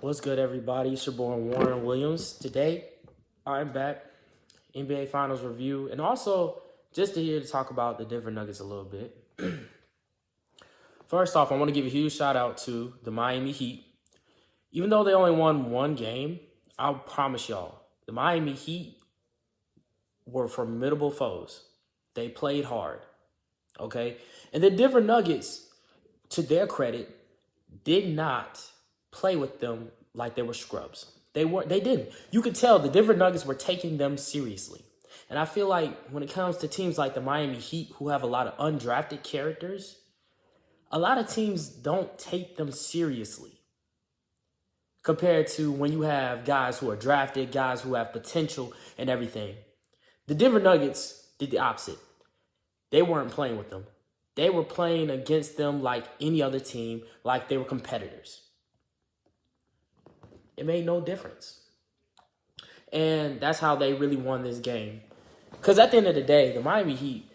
What's good, everybody? It's your boy Warren Williams. Today, I'm back, NBA Finals review, and also just to here to talk about the Denver Nuggets a little bit. First off, I want to give a huge shout out to the Miami Heat. Even though they only won one game, I promise y'all, the Miami Heat were formidable foes. They played hard, okay? And the Denver Nuggets, to their credit, did not play with them like they were scrubs. They didn't. You could tell the Denver Nuggets were taking them seriously. And I feel like when it comes to teams like the Miami Heat, who have a lot of undrafted characters, a lot of teams don't take them seriously compared to when you have guys who are drafted, guys who have potential and everything. The Denver Nuggets did the opposite. They weren't playing with them. They were playing against them like any other team, like they were competitors. It made no difference. And that's how they really won this game. Because at the end of the day, the Miami Heat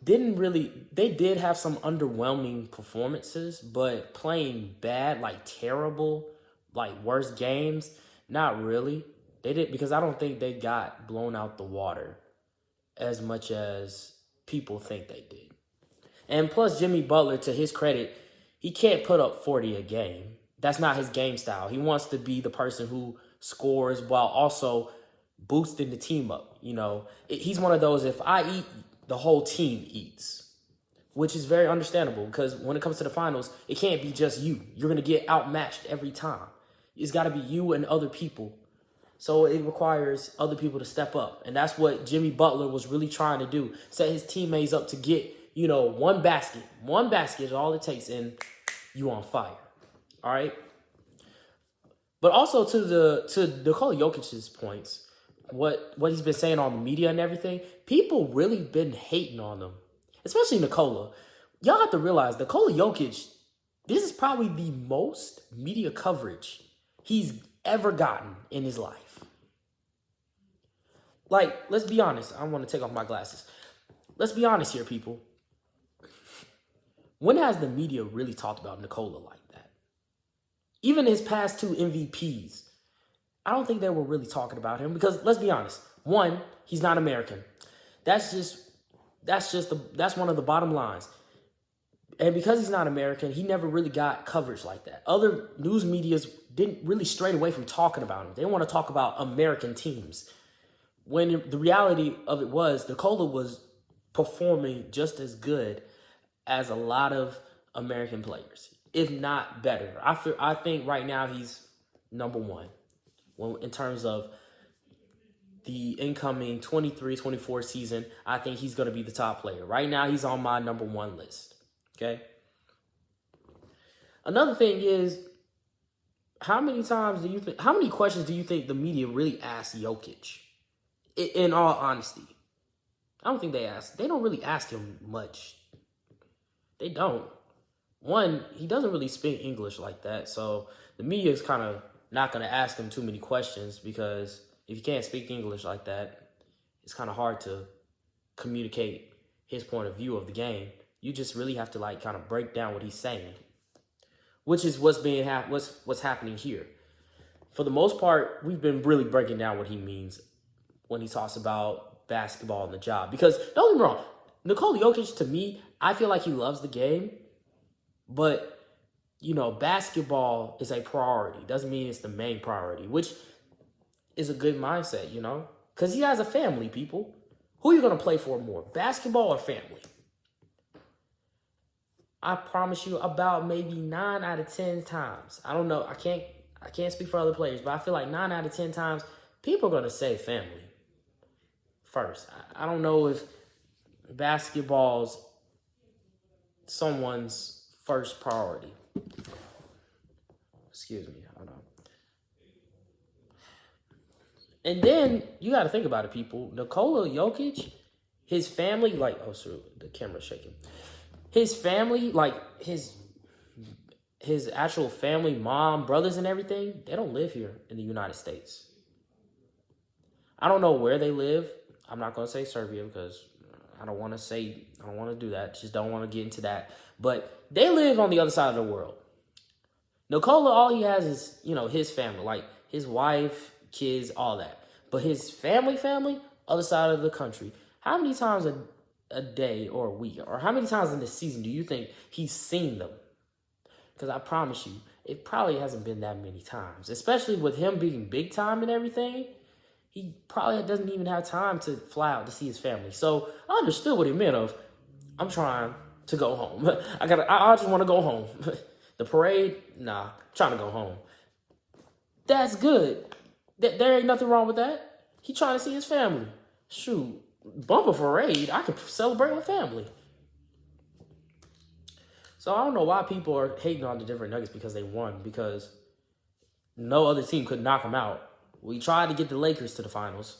they did have some underwhelming performances, but playing bad, like terrible, like worst games, not really. They did, because I don't think they got blown out the water as much as people think they did. And plus, Jimmy Butler, to his credit, he can't put up 40 a game. That's not his game style. He wants to be the person who scores while also boosting the team up. He's one of those, if I eat, the whole team eats, which is very understandable because when it comes to the finals, it can't be just you. You're going to get outmatched every time. It's got to be you and other people. So it requires other people to step up. And that's what Jimmy Butler was really trying to do. Set his teammates up to get, one basket. One basket is all it takes, and you on fire. All right? But also to Nikola Jokic's points, what he's been saying on the media and everything, people really been hating on him. Especially Nikola. Y'all have to realize, Nikola Jokic, this is probably the most media coverage he's ever gotten in his life. Like, let's be honest. I want to take off my glasses. Let's be honest here, people. When has the media really talked about Nikola like that? Even his past two MVPs, I don't think they were really talking about him because, let's be honest, one, he's not American. That's one of the bottom lines. And because he's not American, he never really got coverage like that. Other news medias didn't really stray away from talking about him. They want to talk about American teams. When the reality of it was, Nikola was performing just as good as a lot of American players, if not better. I think right now he's number one in terms of the incoming 23-24 season. I think he's going to be the top player. Right now, he's on my number one list. Okay. Another thing is, how many questions do you think the media really asked Jokic? In all honesty, I don't think they don't really ask him much. They don't. One, he doesn't really speak English like that, so the media is kind of not going to ask him too many questions because if you can't speak English like that, it's kind of hard to communicate his point of view of the game. You just really have to kind of break down what he's saying, which is what's happening here. For the most part, we've been really breaking down what he means when he talks about basketball and the job. Because don't get me wrong, Nikola Jokic, to me, I feel like he loves the game, but basketball is a priority. Doesn't mean it's the main priority, which is a good mindset, because he has a family, people. Who are you going to play for more, basketball or family? I promise you, about maybe 9 out of 10 times. I don't know. I can't speak for other players, but I feel like 9 out of 10 times, people are going to say family first. I don't know if basketball's someone's first priority. Excuse me. Hold on. And then you got to think about it, people. Nikola Jokic, his family, the camera's shaking. His family, his actual family, mom, brothers, and everything, they don't live here in the United States. I don't know where they live. I'm not going to say Serbia because I don't want to do that. Just don't want to get into that. But they live on the other side of the world. Nikola, all he has is, his family, like his wife, kids, all that. But his family, other side of the country. How many times a day or a week, or how many times in the season do you think he's seen them? Because I promise you, it probably hasn't been that many times. Especially with him being big time and everything, he probably doesn't even have time to fly out to see his family. So I understood what he meant of, I'm trying to go home. I just want to go home. The parade, nah, I'm trying to go home. That's good. There ain't nothing wrong with that. He trying to see his family. Shoot, bumper parade, I could celebrate with family. So I don't know why people are hating on the Denver Nuggets because they won, because no other team could knock them out. We tried to get the Lakers to the finals.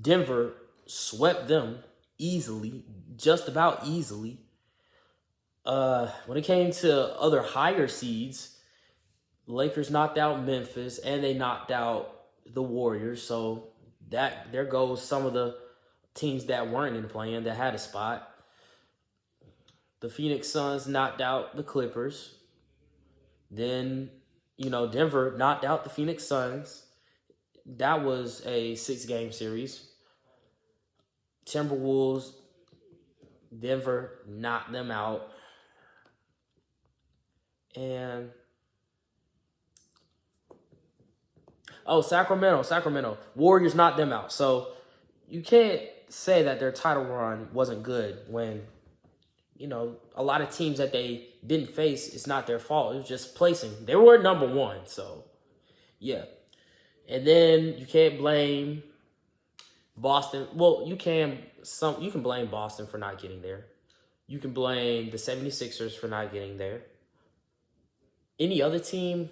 Denver swept them easily, just about easily. When it came to other higher seeds, Lakers knocked out Memphis and they knocked out the Warriors. So there goes some of the teams that weren't in the play-in that had a spot. The Phoenix Suns knocked out the Clippers. Then, Denver knocked out the Phoenix Suns. That was a 6-game series. Timberwolves, Denver knocked them out. And Sacramento. Warriors knocked them out. So you can't say that their title run wasn't good when, a lot of teams that they didn't face, it's not their fault. It was just placing. They were number one. So, yeah. And then you can't blame Boston. Well, you can blame Boston for not getting there. You can blame the 76ers for not getting there. Any other team,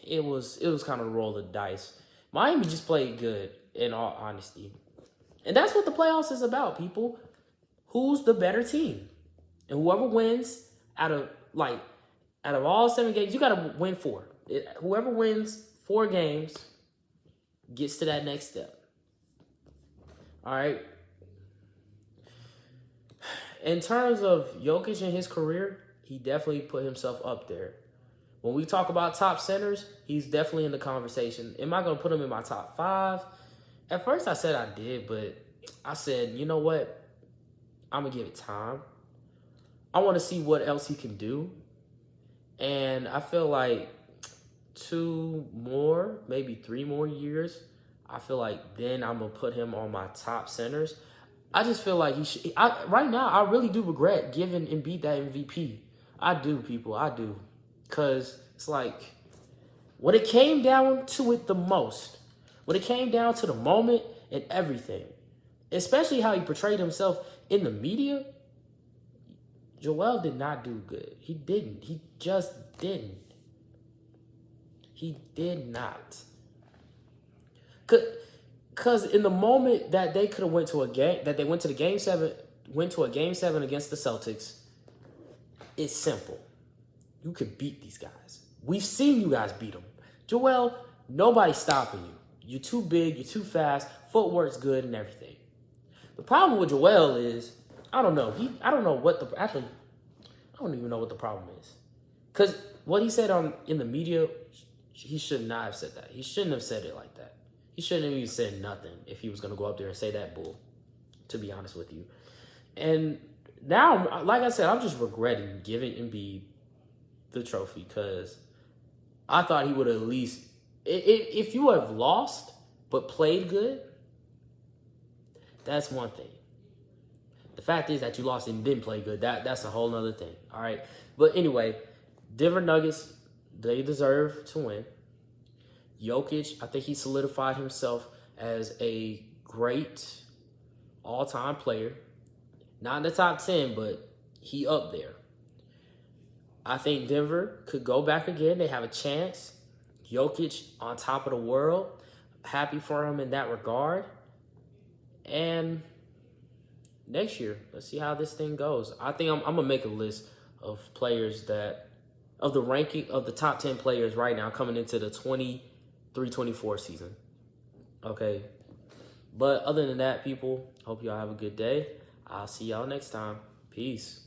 it was kind of a roll of the dice. Miami just played good, in all honesty. And that's what the playoffs is about, people. Who's the better team? And whoever wins out of all 7 games, you got to win 4. Whoever wins 4 games gets to that next step. All right. In terms of Jokic and his career, he definitely put himself up there. When we talk about top centers, he's definitely in the conversation. Am I going to put him in my top 5? At first I said I did, but I said, you know what? I'm going to give it time. I want to see what else he can do. And I feel like 2 more, maybe 3 more years, I feel like then I'm going to put him on my top centers. I just feel like he should. Right now, I really do regret giving Embiid that MVP. I do, people. I do. Because it's like, when it came down to it the most, when it came down to the moment and everything, especially how he portrayed himself in the media, Joel did not do good. He didn't. He just didn't. He did not. Because in the moment that they could have went to a game, that they went to the game 7, went to a game 7 against the Celtics, it's simple. You could beat these guys. We've seen you guys beat them. Joel, nobody's stopping you. You're too big, you're too fast, footwork's good and everything. The problem with Joel is, I don't know. I don't even know what the problem is. Because what he said in the media, he should not have said that. He shouldn't have said it like that. He shouldn't have even said nothing if he was going to go up there and say that bull, to be honest with you. And now, like I said, I'm just regretting giving Embiid the trophy because I thought he would at least, if you have lost but played good, that's one thing. The fact is that you lost and didn't play good. That's a whole other thing. All right. But anyway, Denver Nuggets, they deserve to win. Jokic, I think he solidified himself as a great all-time player. Not in the top 10, but he up there. I think Denver could go back again. They have a chance. Jokic on top of the world. Happy for him in that regard. And next year, let's see how this thing goes. I think I'm going to make a list of players of the ranking of the top 10 players right now coming into the 23-24 season. Okay. But other than that, people, hope y'all have a good day. I'll see y'all next time. Peace.